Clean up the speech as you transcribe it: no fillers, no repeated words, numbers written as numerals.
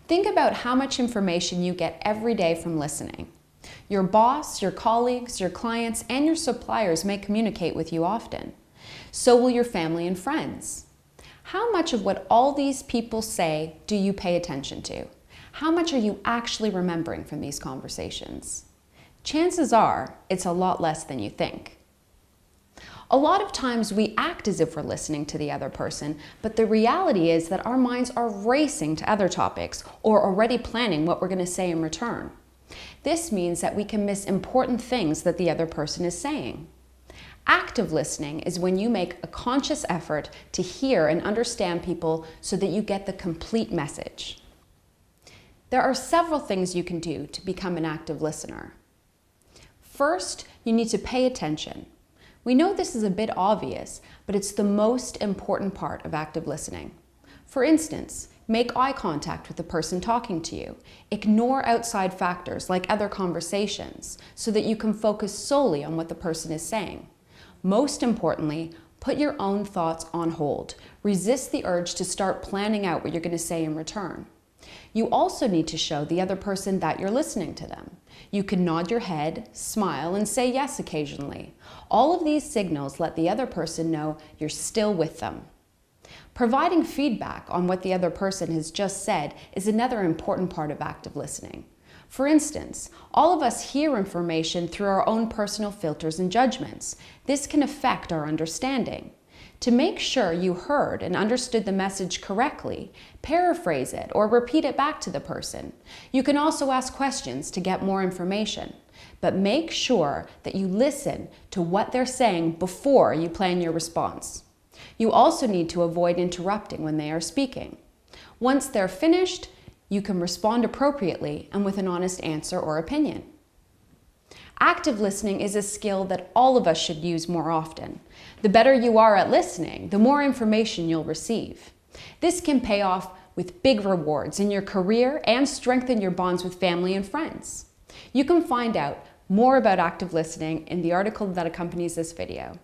Think about how much information you get every day from listening. Your boss, your colleagues, your clients, and your suppliers may communicate with you often. So will your family and friends. How much of what all these people say do you pay attention to? How much are you actually remembering from these conversations? Chances are it's a lot less than you think. A lot of times we act as if we're listening to the other person, but the reality is that our minds are racing to other topics or already planning what we're going to say in return. This means that we can miss important things that the other person is saying. Active listening is when you make a conscious effort to hear and understand people so that you get the complete message. There are several things you can do to become an active listener. First, you need to pay attention. We know this is a bit obvious, but it's the most important part of active listening. For instance, make eye contact with the person talking to you. Ignore outside factors like other conversations so that you can focus solely on what the person is saying. Most importantly, put your own thoughts on hold. Resist the urge to start planning out what you're going to say in return. You also need to show the other person that you're listening to them. You can nod your head, smile, and say yes occasionally. All of these signals let the other person know you're still with them. Providing feedback on what the other person has just said is another important part of active listening. For instance, all of us hear information through our own personal filters and judgments. This can affect our understanding. To make sure you heard and understood the message correctly, paraphrase it or repeat it back to the person. You can also ask questions to get more information, but make sure that you listen to what they're saying before you plan your response. You also need to avoid interrupting when they are speaking. Once they're finished, you can respond appropriately and with an honest answer or opinion. Active listening is a skill that all of us should use more often. The better you are at listening, the more information you'll receive. This can pay off with big rewards in your career and strengthen your bonds with family and friends. You can find out more about active listening in the article that accompanies this video.